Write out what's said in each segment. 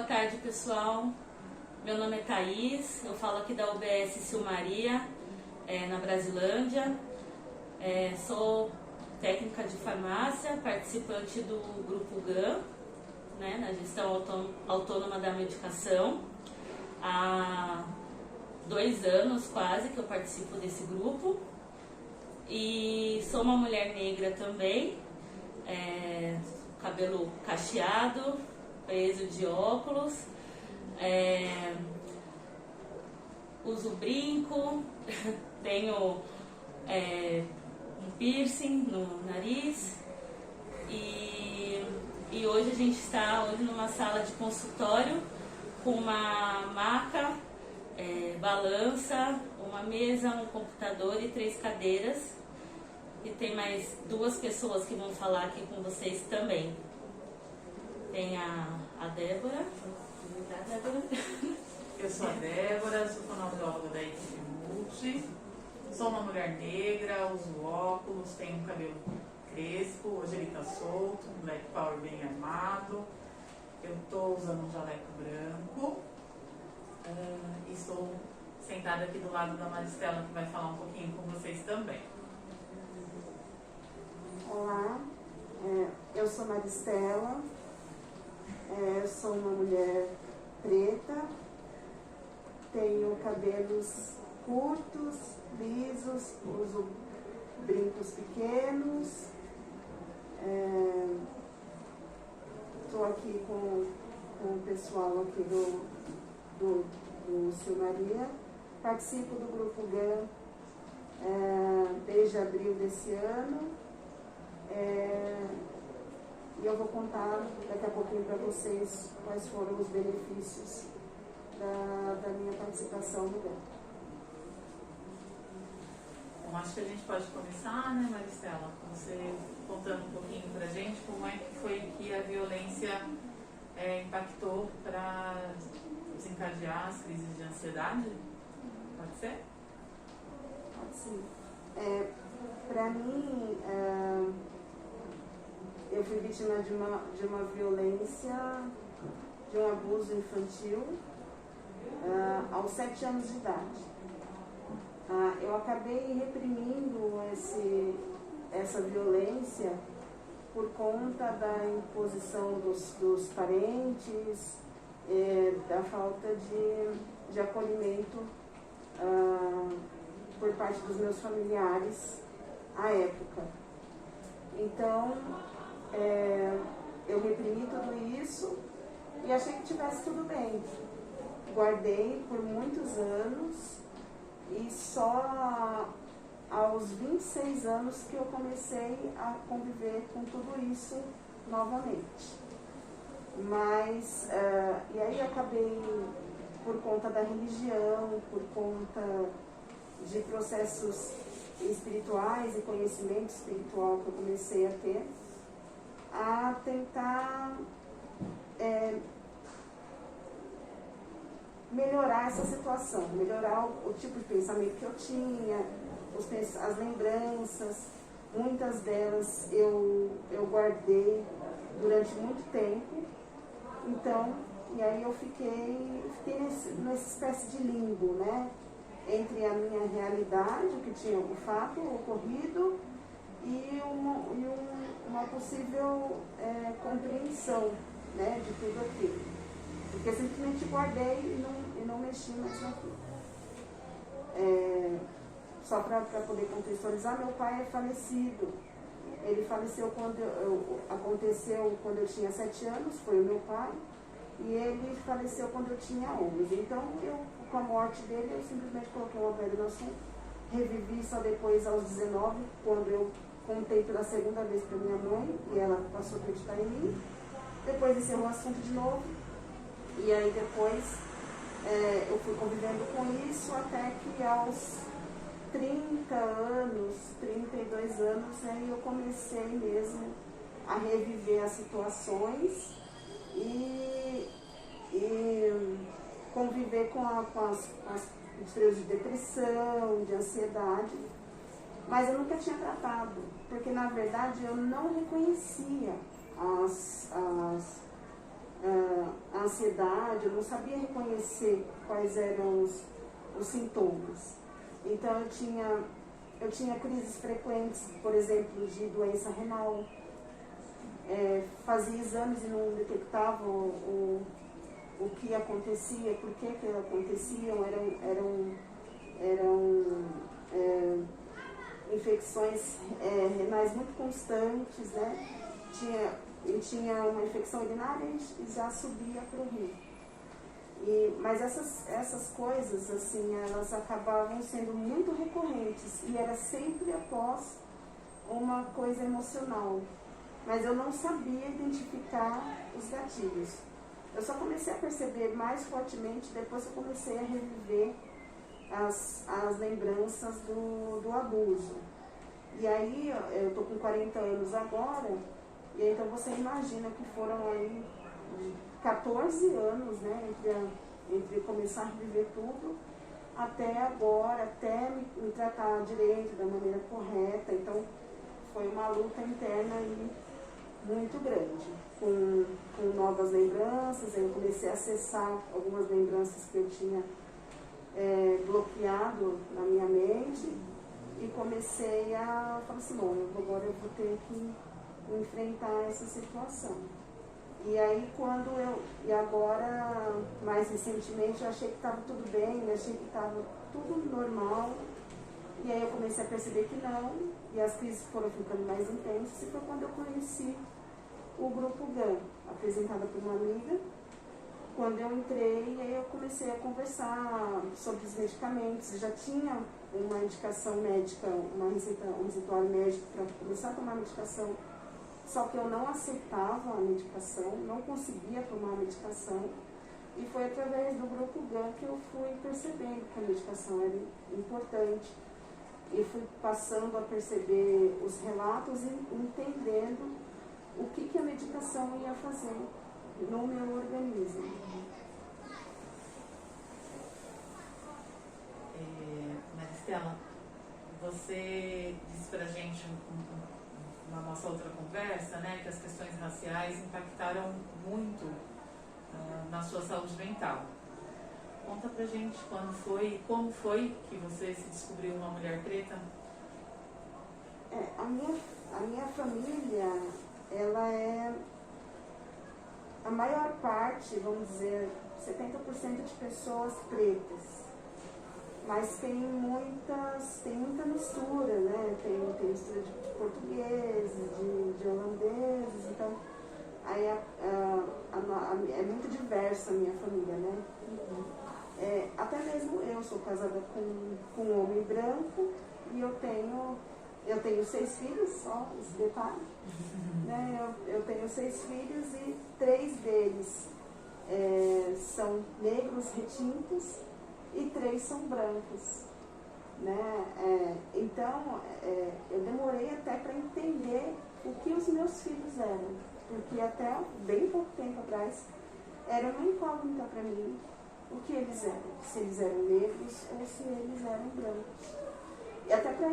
Boa tarde, pessoal. Meu nome é Thaís, eu falo aqui da UBS Silmaria, na Brasilândia. Sou técnica de farmácia, participante do Grupo GAN, na gestão autônoma da medicação. Há 2 anos quase que eu participo desse grupo. E sou uma mulher negra também, cabelo cacheado, preso de óculos, uso brinco, tenho um piercing no nariz e hoje a gente está numa sala de consultório com uma maca, balança, uma mesa, um computador e 3 cadeiras. E tem mais 2 pessoas que vão falar aqui com vocês também. Tem a Débora. Eu sou a Débora, sou fonoaudióloga da equipe Multi. Sou uma mulher negra, uso óculos, tenho um cabelo crespo, hoje ele está solto, um black power bem armado. Eu estou usando um jaleco branco. E estou sentada aqui do lado da Maristela, que vai falar um pouquinho com vocês também. Olá, eu sou Maristela, eu sou uma mulher preta, tenho cabelos curtos, lisos, uso brincos pequenos, estou aqui com o pessoal aqui do Silmaria, participo do Grupo GAN desde abril desse ano. E eu vou contar daqui a pouquinho para vocês quais foram os benefícios da minha participação no GAN. Bom, acho que a gente pode começar, né, Maristela? Você contando um pouquinho para a gente como é que foi que a violência impactou para desencadear as crises de ansiedade? Pode ser? Pode sim. Para mim, eu fui vítima de uma violência, de um abuso infantil aos 7 anos de idade. Eu acabei reprimindo essa violência por conta da imposição dos parentes, da falta de acolhimento por parte dos meus familiares à época. Então, eu reprimi tudo isso e achei que tivesse tudo bem. Guardei por muitos anos e só aos 26 anos que eu comecei a conviver com tudo isso novamente. Mas, e aí eu acabei, por conta da religião, por conta de processos espirituais e conhecimento espiritual que eu comecei a ter, a tentar melhorar essa situação, melhorar o tipo de pensamento que eu tinha, as lembranças. Muitas delas eu guardei durante muito tempo. Então, e aí eu fiquei nessa espécie de limbo, entre a minha realidade, o que tinha o fato ocorrido, e uma possível compreensão de tudo aquilo. Porque eu simplesmente guardei e não mexi mais naquilo. Só para poder contextualizar, meu pai é falecido. Ele faleceu aconteceu quando eu tinha 7 anos, foi o meu pai, e ele faleceu quando eu tinha 11. Então, com a morte dele, eu simplesmente coloquei uma pedra no assunto, revivi só depois aos 19, quando eu contei pela segunda vez para minha mãe, e ela passou a acreditar em mim. Depois encerrou o assunto de novo, e aí depois eu fui convivendo com isso até que aos 30 anos, 32 anos, aí eu comecei mesmo a reviver as situações e conviver com os períodos de depressão, de ansiedade, mas eu nunca tinha tratado, porque na verdade eu não reconhecia a a ansiedade, eu não sabia reconhecer quais eram os sintomas. Então eu tinha crises frequentes, por exemplo, de doença renal. Fazia exames e não detectavam o que acontecia, por que aconteciam, eram infecções renais muito constantes, né? Tinha uma infecção urinária e já subia para o rim. Mas essas coisas, assim, elas acabavam sendo muito recorrentes e era sempre após uma coisa emocional. Mas eu não sabia identificar os gatilhos. Eu só comecei a perceber mais fortemente depois que eu comecei a reviver as lembranças do abuso. E aí, eu estou com 40 anos agora, e então você imagina que foram aí 14 anos, né, entre começar a reviver tudo, até agora, até me tratar direito, da maneira correta. Então, foi uma luta interna aí muito grande, com novas lembranças. Eu comecei a acessar algumas lembranças que eu tinha bloqueado na minha mente e comecei a falar assim, bom, agora eu vou ter que enfrentar essa situação. E aí e agora, mais recentemente, eu achei que estava tudo bem, eu achei que estava tudo normal. E aí eu comecei a perceber que não, e as crises foram ficando mais intensas, e foi quando eu conheci o Grupo GAN, apresentado por uma amiga. Quando eu entrei, aí eu comecei a conversar sobre os medicamentos. Eu já tinha uma indicação médica, um receituário médico para começar a tomar medicação, só que eu não aceitava a medicação, não conseguia tomar a medicação. E foi através do Grupo GAN que eu fui percebendo que a medicação era importante. E fui passando a perceber os relatos e entendendo o que a medicação ia fazer no meu organismo. Maristela, você disse pra gente na nossa outra conversa, né, que as questões raciais impactaram muito na sua saúde mental. Conta pra gente como foi que você se descobriu uma mulher preta? A minha família, ela é a maior parte, vamos dizer, 70% de pessoas pretas. Mas tem muita mistura, né? Tem mistura de portugueses, de holandeses, então aí é muito diversa a minha família, né? Até mesmo eu sou casada com um homem branco e eu tenho 6 filhos, só esse detalhe. Né? Eu tenho 6 filhos e 3 deles são negros retintos e 3 são brancos. Né? Então, eu demorei até para entender o que os meus filhos eram, porque até bem pouco tempo atrás era uma incógnita para mim o que eles eram, se eles eram negros ou se eles eram brancos. E até para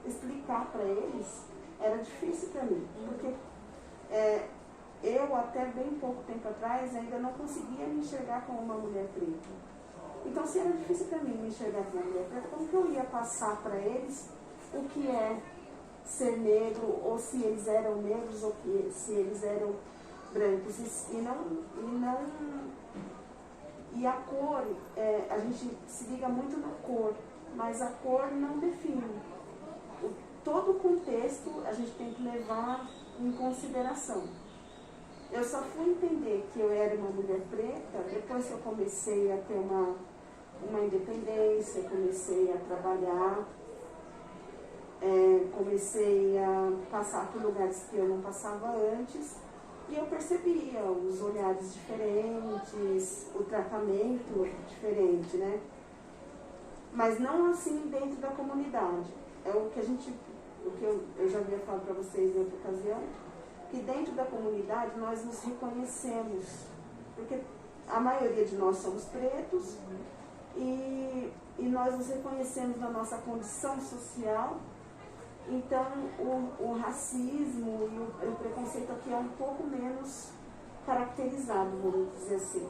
explicar para eles era difícil para mim, porque eu até bem pouco tempo atrás ainda não conseguia me enxergar como uma mulher preta. Então, se era difícil para mim me enxergar como uma mulher preta, como que eu ia passar para eles o que é ser negro, ou se eles eram negros, ou se eles eram brancos? E a cor, a gente se liga muito na cor, mas a cor não define. Todo o contexto a gente tem que levar em consideração. Eu só fui entender que eu era uma mulher preta depois que eu comecei a ter uma independência, comecei a trabalhar, comecei a passar por lugares que eu não passava antes, e eu percebia os olhares diferentes, o tratamento diferente, né? Mas não assim dentro da comunidade. É o que eu já havia falado para vocês em outra ocasião, que dentro da comunidade nós nos reconhecemos, porque a maioria de nós somos pretos e nós nos reconhecemos na nossa condição social. Então o racismo e o preconceito aqui é um pouco menos característico caracterizado, vamos dizer assim.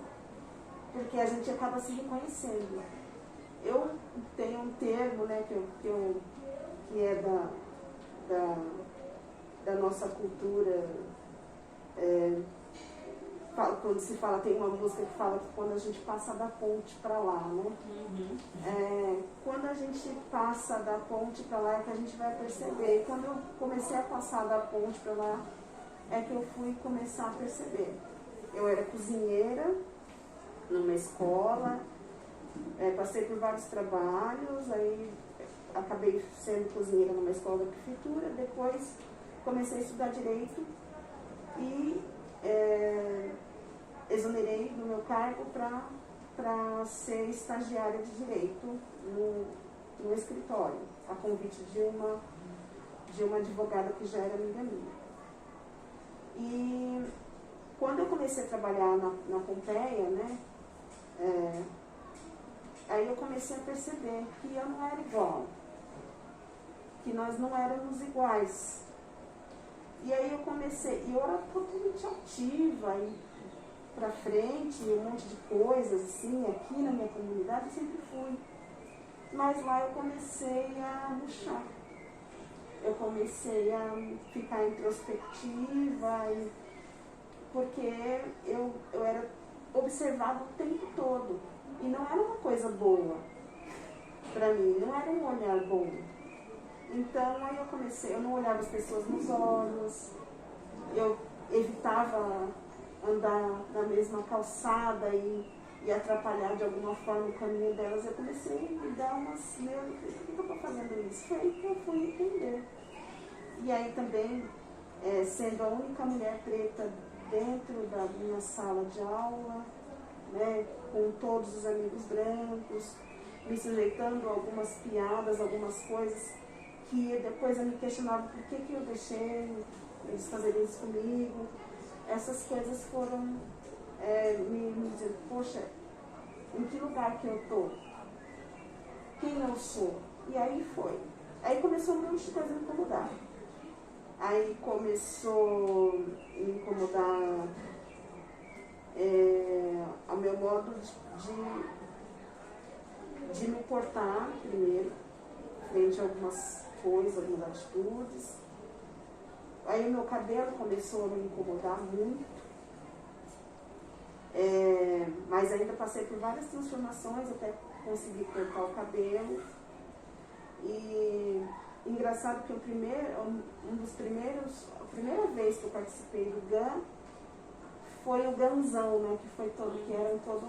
Porque a gente acaba se reconhecendo. Eu tenho um termo, né, que é da nossa cultura. Quando se fala, tem uma música que fala que quando a gente passa da ponte para lá, né? Quando a gente passa da ponte para lá é que a gente vai perceber. E quando eu comecei a passar da ponte para lá, é que eu fui começar a perceber. Eu era cozinheira numa escola, passei por vários trabalhos, aí acabei sendo cozinheira numa escola da prefeitura, depois comecei a estudar Direito e exonerei do meu cargo para ser estagiária de Direito no escritório, a convite de uma advogada que já era amiga minha. E quando eu comecei a trabalhar na Pompeia, né, aí eu comecei a perceber que eu não era igual, que nós não éramos iguais. E aí eu era totalmente ativa e pra frente, um monte de coisas assim, aqui na minha comunidade eu sempre fui. Mas lá eu comecei a murchar. Eu comecei a ficar introspectiva, porque eu era observada o tempo todo. E não era uma coisa boa para mim, não era um olhar bom. Então aí eu não olhava as pessoas nos olhos, eu evitava andar na mesma calçada e atrapalhar de alguma forma o caminho delas. Eu comecei a me dar umas... por que eu estou fazendo isso? Foi aí que eu fui entender. E aí também, sendo a única mulher preta dentro da minha sala de aula, né, com todos os amigos brancos, me sujeitando a algumas piadas, algumas coisas que depois eu me questionava por que eu deixei eles fazerem isso comigo. Essas coisas foram me dizendo, poxa, em que lugar que eu estou? Quem eu sou? E aí foi. Aí começou um monte de coisa a me incomodar. Aí começou a me incomodar o meu modo de me portar, primeiro, frente a algumas coisas, algumas atitudes. Aí o meu cabelo começou a me incomodar muito, mas ainda passei por várias transformações até conseguir cortar o cabelo. E engraçado que a primeira vez que eu participei do GAN foi o GANzão, né, que era todo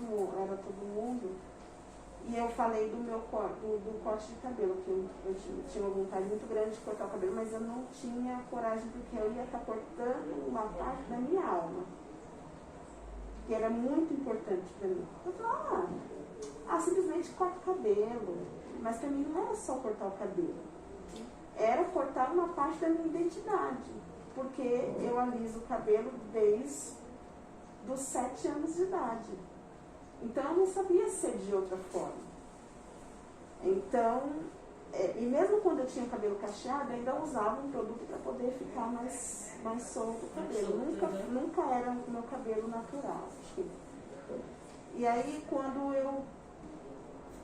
mundo. E eu falei do corte de cabelo, que eu tinha uma vontade muito grande de cortar o cabelo, mas eu não tinha coragem, porque eu ia estar cortando uma parte da minha alma, que era muito importante para mim. Eu falei, simplesmente corta o cabelo. Mas para mim não era só cortar o cabelo, era cortar uma parte da minha identidade, porque eu aliso o cabelo desde os 7 anos de idade. Então eu não sabia ser de outra forma. Então, e mesmo quando eu tinha o cabelo cacheado, eu ainda usava um produto para poder ficar mais solto o cabelo. Nunca era o meu cabelo natural. E aí quando eu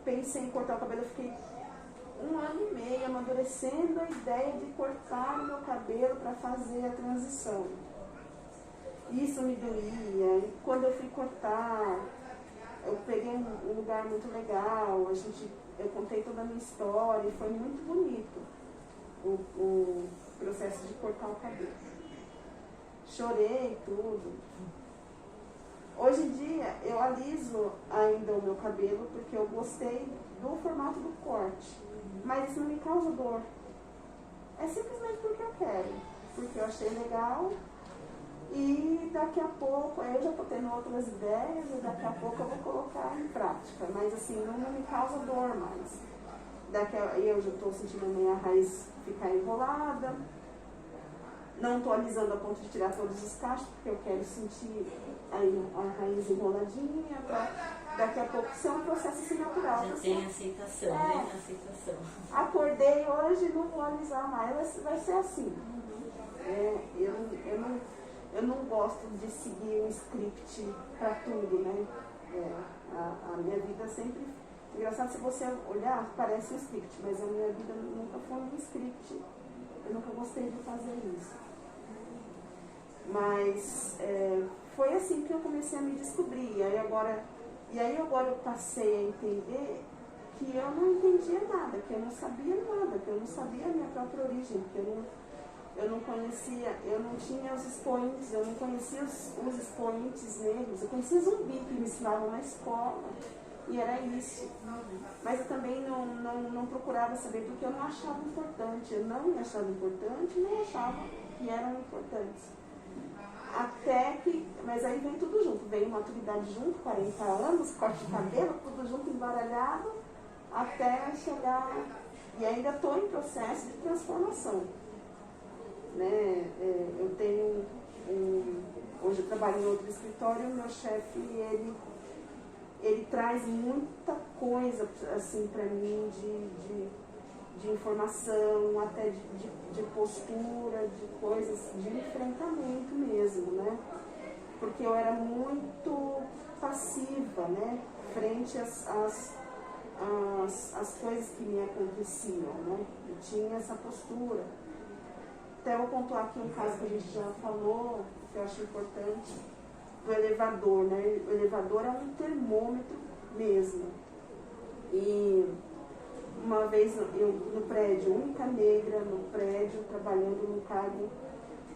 pensei em cortar o cabelo, eu fiquei 1 ano e meio amadurecendo a ideia de cortar o meu cabelo para fazer a transição. Isso me doía. E quando eu fui cortar, eu peguei um lugar muito legal, eu contei toda a minha história e foi muito bonito o processo de cortar o cabelo. Chorei tudo. Hoje em dia eu aliso ainda o meu cabelo porque eu gostei do formato do corte, mas isso não me causa dor. É simplesmente porque eu quero, porque eu achei legal. E daqui a pouco, eu já estou tendo outras ideias e daqui a pouco eu vou colocar em prática. Mas assim, não me causa dor mais. Eu já estou sentindo a minha raiz ficar enrolada. Não estou alisando a ponto de tirar todos os cachos, porque eu quero sentir aí a raiz enroladinha. Daqui a pouco ser um processo assim natural. Já tem aceitação, né? Aceitação. Acordei hoje, não vou alisar mais, vai ser assim. Eu eu não gosto de seguir um script para tudo, né? A minha vida sempre... Engraçado, se você olhar, parece um script, mas a minha vida nunca foi um script. Eu nunca gostei de fazer isso. Mas foi assim que eu comecei a me descobrir. E aí agora eu passei a entender que eu não entendia nada, que eu não sabia nada, que eu não sabia a minha própria origem, que eu não conhecia, eu não tinha os expoentes, eu não conhecia os expoentes negros, eu conhecia zumbi que me ensinavam na escola, e era isso. Mas eu também não procurava saber, porque eu não achava importante, eu não me achava importante, não achava que eram importantes. Até que, mas aí vem tudo junto, veio maturidade junto, 40 anos, corte de cabelo, tudo junto, embaralhado, até chegar, e ainda estou em processo de transformação. Né? Eu tenho hoje eu trabalho em outro escritório, o meu chefe, ele traz muita coisa assim para mim de informação, até de postura, de coisas, de enfrentamento mesmo, né? Porque eu era muito passiva, né? Frente às coisas que me aconteciam, né? Eu tinha essa postura. Até eu vou contar aqui um caso que a gente já falou, que eu acho importante, do elevador, né? O elevador é um termômetro mesmo. E uma vez eu no prédio, única negra no prédio, trabalhando num cargo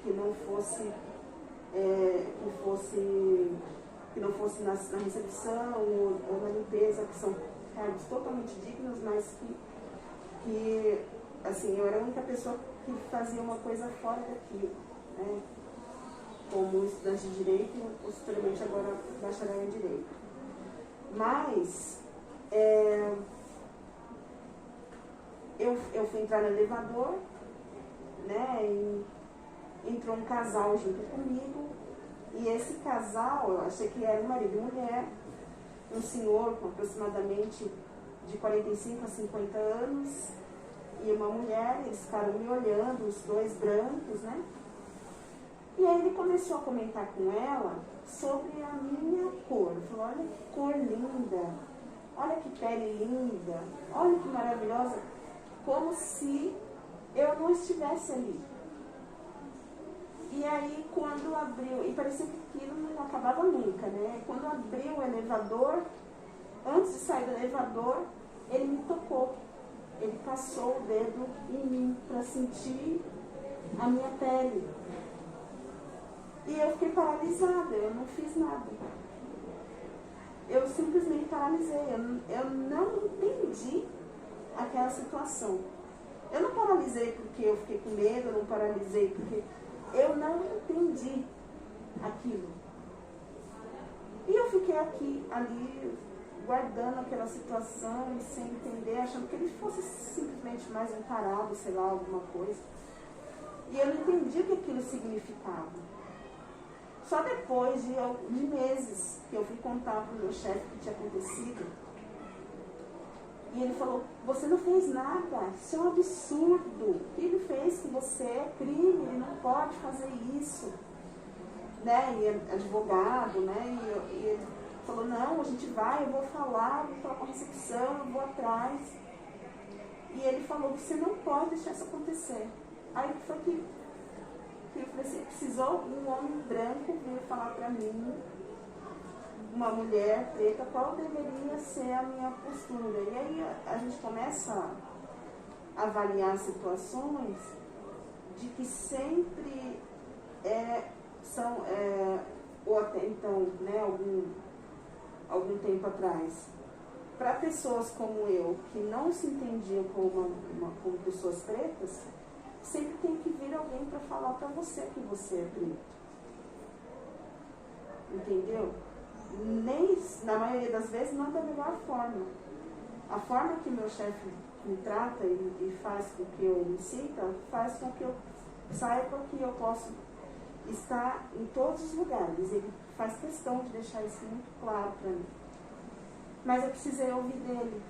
que não fosse na recepção ou na limpeza, que são cargos totalmente dignos, mas que assim, eu era a única pessoa que fazia uma coisa fora daquilo, né? Como estudante de Direito e posteriormente agora bacharel em Direito. Mas eu fui entrar no elevador, né? E entrou um casal junto comigo, e esse casal, eu achei que era um marido e mulher, um senhor com aproximadamente de 45 a 50 anos, e uma mulher, eles ficaram me olhando, os dois brancos, né? E aí ele começou a comentar com ela sobre a minha cor. Ele falou, olha que cor linda, olha que pele linda, olha que maravilhosa, como se eu não estivesse ali. E aí quando abriu, e parecia que aquilo não acabava nunca, né? Quando abriu o elevador, antes de sair do elevador, ele me tocou. Ele passou o dedo em mim para sentir a minha pele. E eu fiquei paralisada, eu não fiz nada. Eu simplesmente paralisei, eu não entendi aquela situação. Eu não paralisei porque eu fiquei com medo, eu não paralisei porque eu não entendi aquilo. E eu fiquei ali, guardando aquela situação e sem entender, achando que ele fosse simplesmente mais um tarado, sei lá, alguma coisa. E eu não entendi o que aquilo significava. Só depois de meses que eu fui contar para o meu chefe o que tinha acontecido. E ele falou, você não fez nada, isso é um absurdo. O que ele fez que você é crime, ele não pode fazer isso. Né? E é advogado, né? E ele falou, não, a gente vai, eu vou falar com a recepção, eu vou atrás. E ele falou, você não pode deixar isso acontecer. Aí foi que eu falei assim, precisou um homem branco vir falar para mim, uma mulher preta, qual deveria ser a minha postura. E aí a gente começa a avaliar situações de que sempre ou até então, né, algum tempo atrás, para pessoas como eu, que não se entendiam como pessoas pretas, sempre tem que vir alguém para falar para você que você é preto. Entendeu? Nem, na maioria das vezes, não da melhor forma. A forma que meu chefe me trata e faz com que eu me sinta, faz com que eu saiba que eu posso estar em todos os lugares. Ele faz questão de deixar isso muito claro para mim. Mas eu precisei ouvir dele.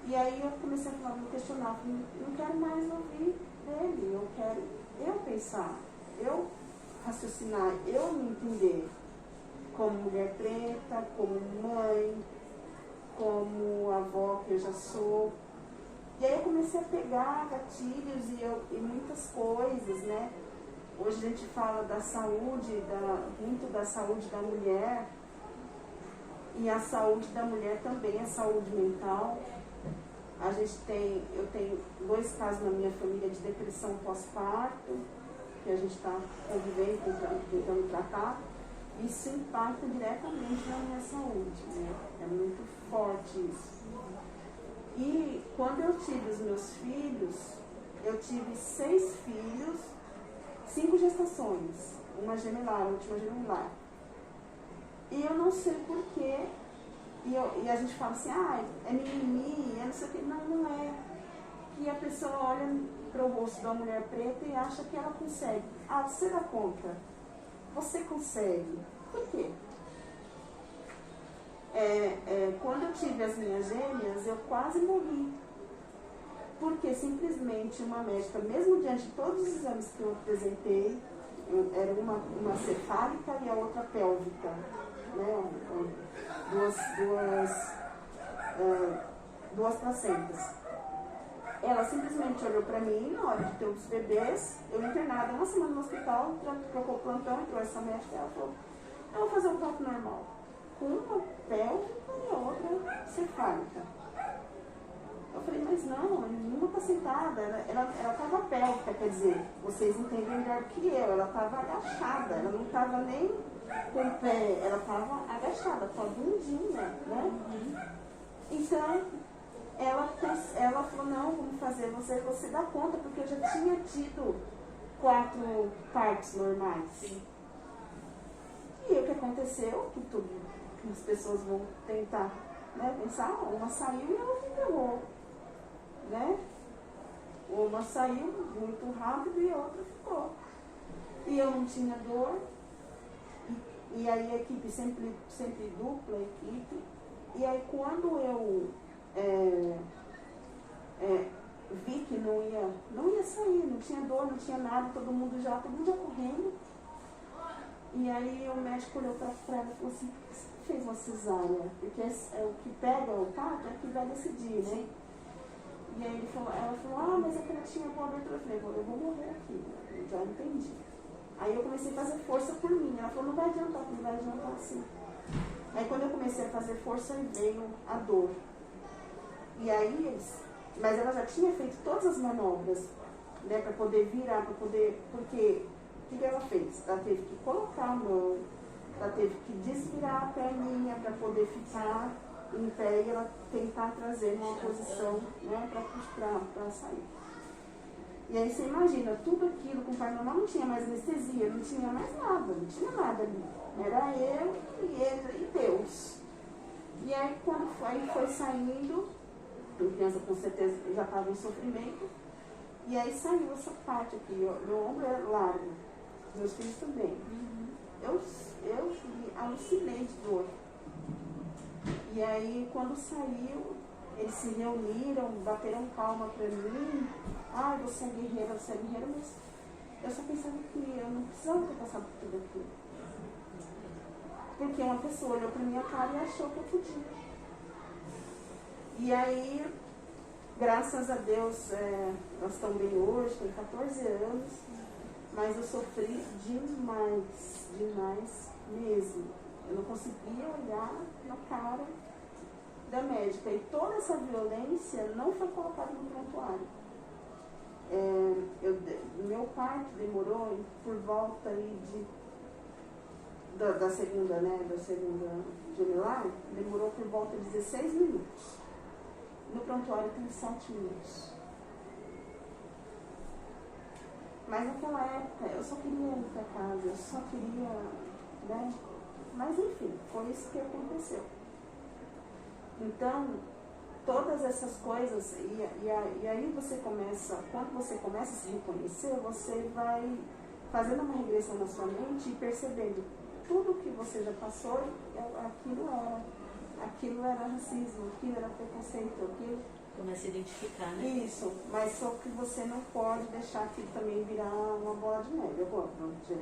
E aí eu comecei a me questionar, não quero mais ouvir dele, eu quero eu pensar, eu raciocinar, eu me entender como mulher preta, como mãe, como avó que eu já sou. E aí eu comecei a pegar gatilhos e muitas coisas, né? Hoje a gente fala da saúde, muito da saúde da mulher, e a saúde da mulher também é saúde mental. Eu tenho 2 casos na minha família de depressão pós-parto, que a gente está convivendo, tentando tratar. Isso impacta diretamente na minha saúde, né? É muito forte isso. E quando eu tive os meus filhos, eu tive 6 filhos, 5 gestações, uma gemelar, a última gemelar. E eu não sei porquê, e a gente fala assim, é mimimi, é não sei o que. Não, não é. Que a pessoa olha para o rosto da mulher preta e acha que ela consegue. Você dá conta? Você consegue. Por quê? Quando eu tive as minhas gêmeas, eu quase morri. Porque simplesmente uma médica, mesmo diante de todos os exames que eu apresentei, era uma cefálica e a outra pélvica, né? Duas placentas. Ela simplesmente olhou para mim na hora de ter os bebês, eu internada uma semana no hospital, trocou plantão, entrou essa médica e ela falou, eu vou fazer um parto normal, com uma pélvica e a outra cefálica. Eu falei, mas não, nenhuma está sentada, ela estava pélvica, quer dizer, vocês entendem melhor que eu, ela estava agachada, ela não estava nem com o pé, ela estava agachada, com a bundinha, né? Então, ela falou, não, vamos fazer, você dá conta, porque eu já tinha tido 4 partos normais. Sim. E o que aconteceu, que as pessoas vão tentar, né, pensar, uma saiu e a outra pegou, né? Uma saiu muito rápido e a outra ficou. E eu não tinha dor, e aí a equipe sempre dupla a equipe, e aí quando eu vi que não ia sair, não tinha dor, não tinha nada, todo mundo já correndo. E aí o médico olhou para ela e falou assim, por que você fez uma cesárea? Porque o que pega o parto é que vai decidir, né? E aí ela falou, mas é que ela tinha boa abertura. Eu falei, eu vou morrer aqui, eu já entendi. Aí eu comecei a fazer força por mim. Ela falou, não vai adiantar assim. Aí quando eu comecei a fazer força, veio a dor. E aí, mas ela já tinha feito todas as manobras, né, para poder virar, porque o que ela fez? Ela teve que colocar a mão, ela teve que desvirar a perninha para poder ficar em pé e ela tentar trazer uma posição, né, para sair. E aí você imagina, tudo aquilo com o pai normal, não tinha mais anestesia, não tinha mais nada, não tinha nada ali. Era eu e ele e Deus. E aí quando foi saindo, a criança com certeza já estava em sofrimento, e aí saiu essa parte aqui, meu ombro é largo, meus filhos também. Eu alucinei de dor. E aí quando saiu, eles se reuniram, bateram palma pra mim. Você é guerreira, mas eu só pensava que eu não precisava ter passado por tudo aquilo. Porque uma pessoa olhou pra minha cara e achou que eu podia. E aí, graças a Deus, nós estamos bem hoje, tenho 14 anos, mas eu sofri demais mesmo. Eu não conseguia olhar na cara da médica. E toda essa violência não foi colocada no prontuário. Meu parto demorou por volta aí da segunda gemelar, demorou por volta de 16 minutos. No prontuário tem 7 minutos. Mas naquela época eu só queria ir para casa, eu só queria, né? Mas enfim, foi isso que aconteceu. Então, todas essas coisas, e aí você começa, quando você começa a se reconhecer, você vai fazendo uma regressão na sua mente e percebendo tudo que você já passou, aquilo era racismo, aquilo era preconceito, começa a identificar, né? Isso, mas só que você não pode deixar aquilo também virar uma bola de neve. Agora,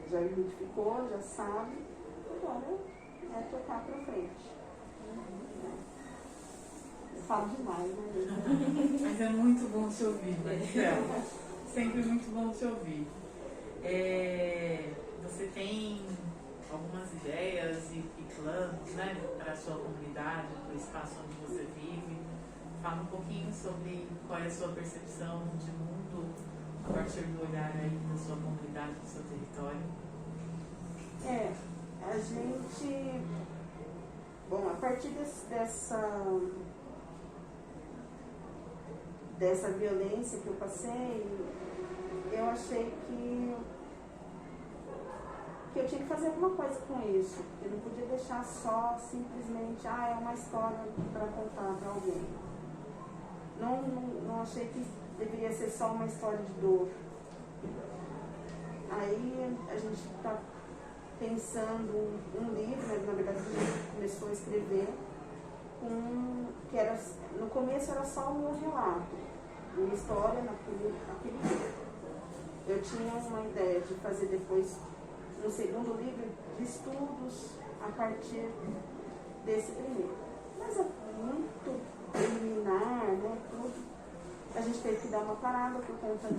já identificou, já sabe, agora é tocar pra frente. Eu falo demais, né? Mas é muito bom te ouvir, Marcela. Sempre muito bom te ouvir. Você tem algumas ideias e planos, né, para a sua comunidade, para o espaço onde você vive? Fala um pouquinho sobre qual é a sua percepção de mundo a partir do olhar aí da sua comunidade, do seu território. A gente... Bom, a partir dessa violência que eu passei, eu achei que eu tinha que fazer alguma coisa com isso. Eu não podia deixar só simplesmente, é uma história para contar para alguém. Não achei que deveria ser só uma história de dor. Aí a gente está pensando um livro, na verdade a gente começou a escrever, que era, no começo era só o meu relato, minha história naquele livro. Eu tinha uma ideia de fazer depois um segundo livro de estudos a partir desse primeiro. Mas é muito preliminar, né, tudo. A gente teve que dar uma parada por conta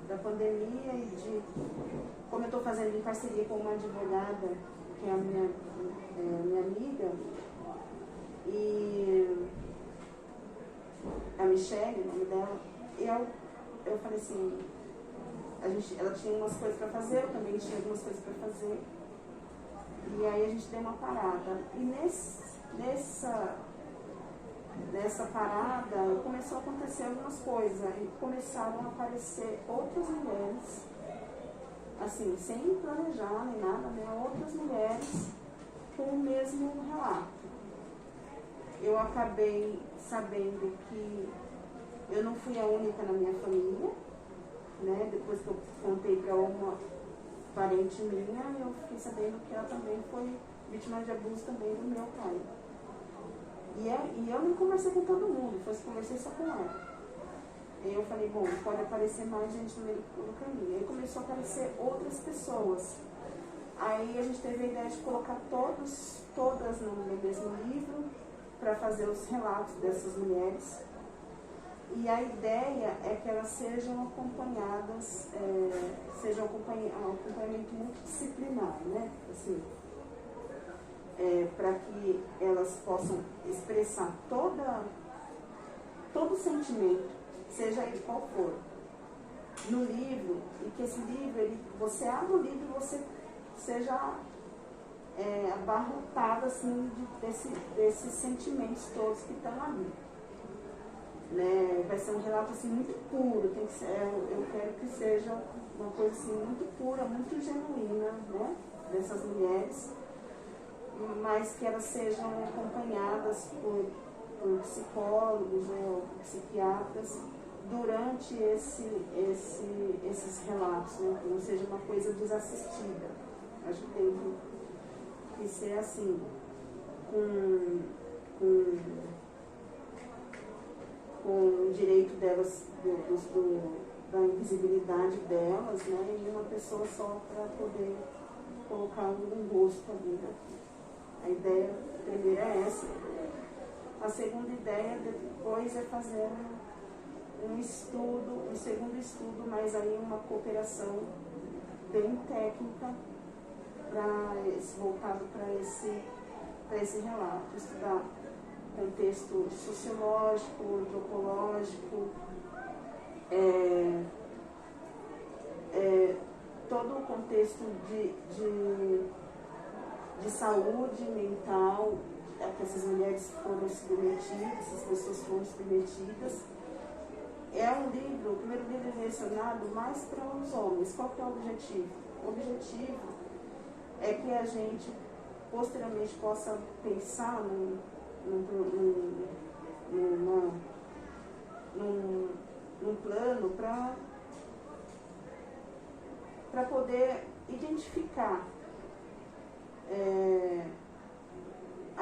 da pandemia e como eu estou fazendo em parceria com uma advogada, que é a minha amiga, e a Michelle, o nome dela, e eu falei assim, ela tinha umas coisas para fazer, eu também tinha algumas coisas para fazer, e aí a gente deu uma parada. E nessa parada começou a acontecer algumas coisas, aí começaram a aparecer outras mulheres, assim, sem planejar nem nada, né? Outras mulheres com o mesmo relato. Eu acabei sabendo que eu não fui a única na minha família, né? Depois que eu contei para uma parente minha, eu fiquei sabendo que ela também foi vítima de abuso também do meu pai. E eu não conversei com todo mundo, conversei só com ela. E eu falei, bom, pode aparecer mais gente no meio do caminho. Aí começou a aparecer outras pessoas. Aí a gente teve a ideia de colocar todas no mesmo livro, para fazer os relatos dessas mulheres. E a ideia é que elas sejam acompanhadas, seja um acompanhamento multidisciplinar, né? Assim, para que elas possam expressar todo o sentimento, seja ele qual for, no livro, e que esse livro, você abre o livro e você seja abarrotado assim, desses sentimentos todos que estão ali. Né? Vai ser um relato assim, muito puro, eu quero que seja uma coisa assim, muito pura, muito genuína, né? Dessas mulheres, mas que elas sejam acompanhadas por psicólogos, né, ou psiquiatras durante esses relatos, né, que não seja uma coisa desassistida. Acho que tem que ser assim, com o direito delas, da invisibilidade delas, né, e uma pessoa só para poder colocar um rosto ali, né. A ideia primeira é essa. A segunda ideia depois é fazer um segundo estudo, mas aí uma cooperação bem técnica voltado para esse relato, estudar contexto sociológico, antropológico, todo o contexto de saúde mental que essas mulheres foram submetidas, essas pessoas foram submetidas. É um livro, o primeiro livro é direcionado mais para os homens. Qual que é o objetivo? O objetivo é que a gente posteriormente possa pensar num plano para poder identificar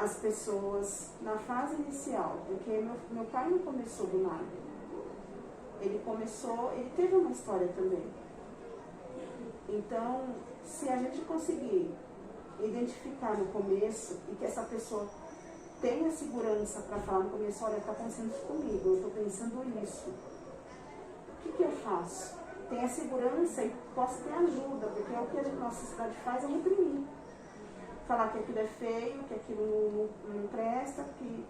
as pessoas na fase inicial, porque meu pai não começou do nada. Ele teve uma história também. Então, se a gente conseguir identificar no começo e que essa pessoa tenha segurança para falar no começo, olha, está acontecendo isso comigo, eu estou pensando isso. O que eu faço? Tenha segurança e posso ter ajuda, porque é o que a nossa sociedade faz, é reprimir. Falar que aquilo é feio, que aquilo não presta, que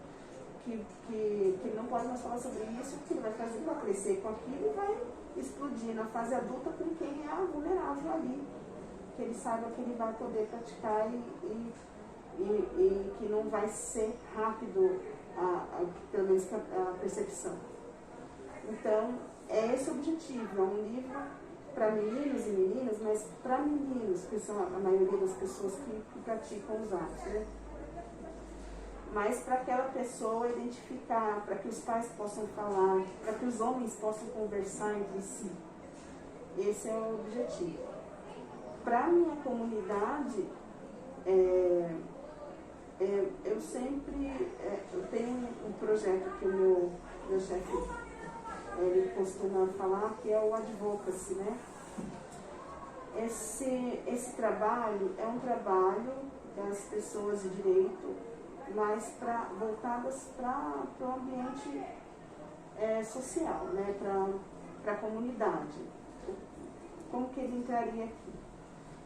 não pode mais falar sobre isso, que ele vai fazer para crescer com aquilo e vai explodir na fase adulta com quem é vulnerável ali. Que ele saiba que ele vai poder praticar e que não vai ser rápido, pelo menos a percepção. Então, é esse o objetivo. É um livro para meninos e meninas, mas para meninos, que são a maioria das pessoas que praticam os atos, né? Mas para aquela pessoa identificar, para que os pais possam falar, para que os homens possam conversar entre si. Esse é o objetivo. Para a minha comunidade, eu sempre eu tenho um projeto que o meu chefe ele costuma falar, que é o advocacy, né? Esse trabalho é um trabalho das pessoas de direito, mas voltadas para o ambiente social, né? Para a comunidade. Como que ele entraria aqui?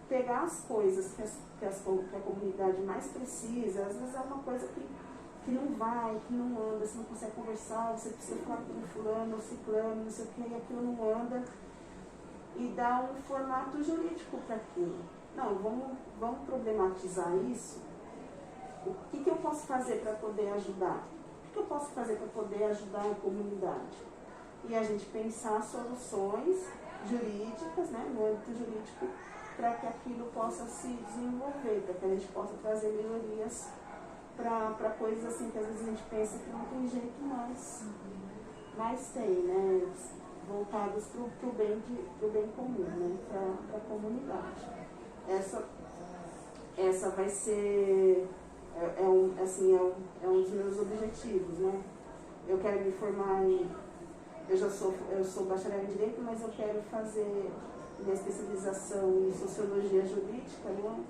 Pegar as coisas que a comunidade mais precisa, às vezes é uma coisa que não vai, que não anda, você não consegue conversar, você precisa falar com fulano ou ciclano, não sei o que, e aquilo não anda, e dar um formato jurídico para aquilo. Não, vamos problematizar isso. O que eu posso fazer para poder ajudar? O que eu posso fazer para poder ajudar a comunidade? E a gente pensar soluções jurídicas, né, no âmbito jurídico, para que aquilo possa se desenvolver, para que a gente possa trazer melhorias para coisas assim que às vezes a gente pensa que não tem jeito mais. Mas tem, né? Voltadas para o bem comum, né? Para a comunidade. Essa vai ser um dos meus objetivos, né? Eu quero me formar eu sou bacharel em Direito, mas eu quero fazer minha especialização em Sociologia Jurídica, né?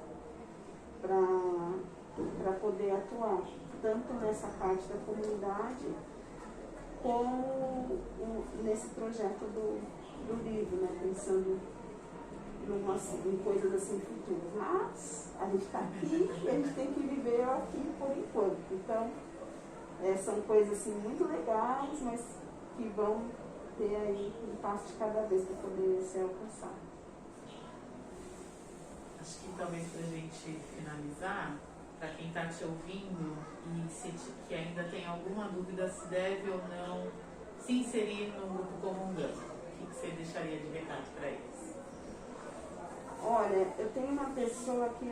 Para poder atuar tanto nessa parte da comunidade como nesse projeto do livro, né? Pensando em coisas assim futuras. Mas a gente está aqui e a gente tem que viver aqui por enquanto. Então, são coisas assim muito legais, mas que vão ter aí um passo de cada vez para poder ser alcançado. Acho que talvez para a gente finalizar, para quem está te ouvindo e que ainda tem alguma dúvida se deve ou não se inserir no grupo Comungando, o que você deixaria de recado para eles? Olha, eu tenho uma pessoa que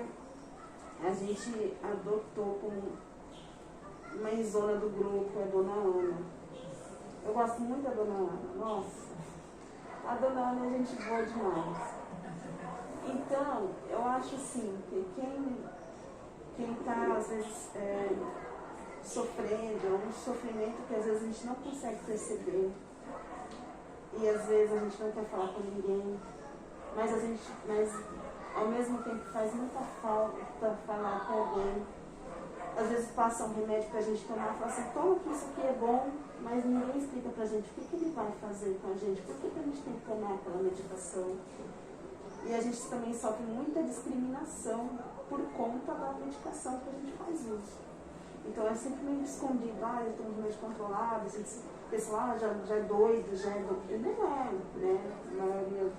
a gente adotou como mãezona do grupo, a Dona Ana. Eu gosto muito da Dona Ana, nossa. A Dona Ana é gente boa demais. Então, eu acho assim, que quem está, às vezes, sofrendo, é um sofrimento que às vezes a gente não consegue perceber. E às vezes a gente não quer falar com ninguém. Mas ao mesmo tempo faz muita falta falar com alguém. Às vezes passa um remédio pra gente tomar e fala assim, toma que isso aqui é bom, mas ninguém explica pra gente o que ele vai fazer com a gente, por que a gente tem que tomar aquela medicação. E a gente também sofre muita discriminação por conta da medicação que a gente faz uso. Então é sempre meio escondido, eu tomo remédio controlado, o pessoal já é doido, já é doido. Não é, né? A maioria,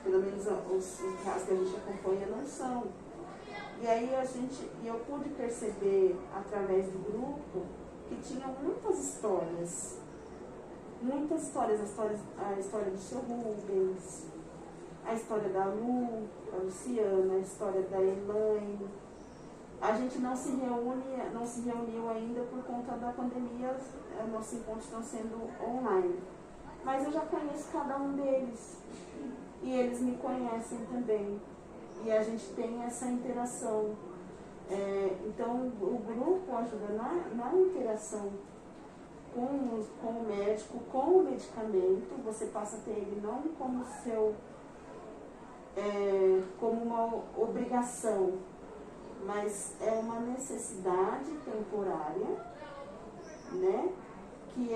pelo menos os casos que a gente acompanha não são. E aí eu pude perceber através do grupo que tinha muitas histórias. Muitas histórias, a história do seu Rubens, a história da Lu, a Luciana, a história da Elaine. A gente não se reuniu ainda por conta da pandemia, nossos encontros estão sendo online. Mas eu já conheço cada um deles e eles me conhecem também. E a gente tem essa interação. Então, o grupo ajuda na interação com o médico, com o medicamento. Você passa a ter ele não como como uma obrigação, mas é uma necessidade temporária, né? Que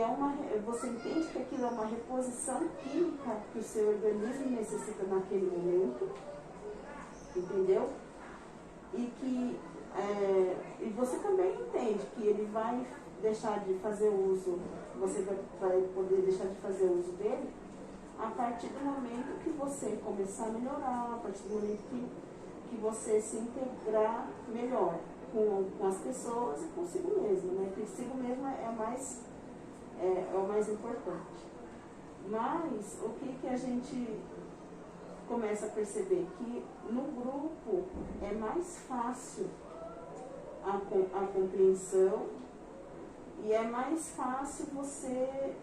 você entende que aquilo é uma reposição química que o seu organismo necessita naquele momento, entendeu? E você também entende que ele vai deixar de fazer uso, você vai poder deixar de fazer uso dele a partir do momento que você começar a melhorar, a partir do momento que você se integrar melhor com as pessoas e consigo mesmo, né? Porque consigo mesmo é o mais importante. Mas o que a gente começa a perceber? Que no grupo é mais fácil a compreensão e é mais fácil você,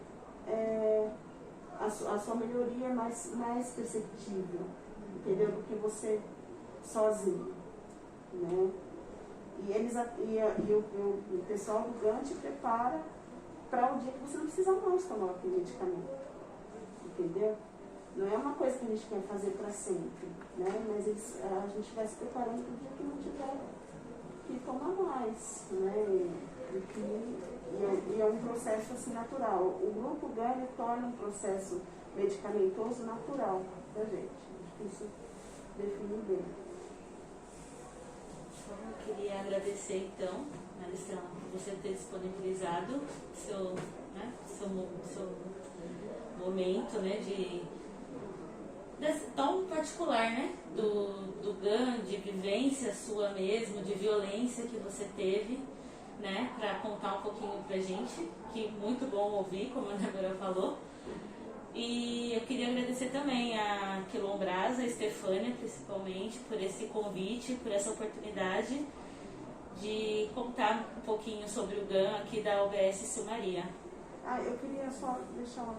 a sua melhoria é mais perceptível, entendeu? Do que você sozinho, né? E o pessoal do GAN te prepara para o dia que você não precisa mais tomar aquele medicamento, entendeu? Não é uma coisa que a gente quer fazer para sempre, né? Mas a gente vai se preparando para o dia que não tiver que tomar mais, né? E é um processo assim natural. O grupo GAN torna um processo medicamentoso natural da gente. Acho que isso define bem. Eu queria agradecer então, Maristela, por você ter disponibilizado seu momento, né, tão particular, né, do GAN, de vivência sua mesmo, de violência que você teve, né, para contar um pouquinho pra gente, que muito bom ouvir, como a Débora falou. E eu queria agradecer também a Quilombrasa, a Estefânia, principalmente, por esse convite, por essa oportunidade de contar um pouquinho sobre o GAN aqui da UBS Silmaria. Eu queria só deixar uma...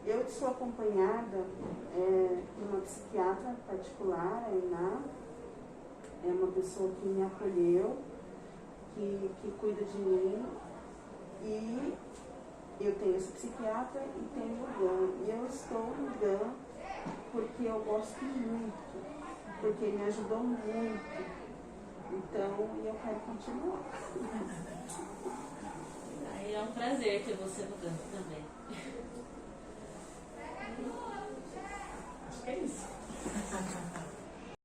Eu sou acompanhada de uma psiquiatra particular, a Iná. É uma pessoa que me acolheu, que cuida de mim. E eu tenho esse psiquiatra e tenho o GAN. E eu estou no GAN porque eu gosto muito, porque me ajudou muito. Então, eu quero continuar. Aí é um prazer ter você no GAN também.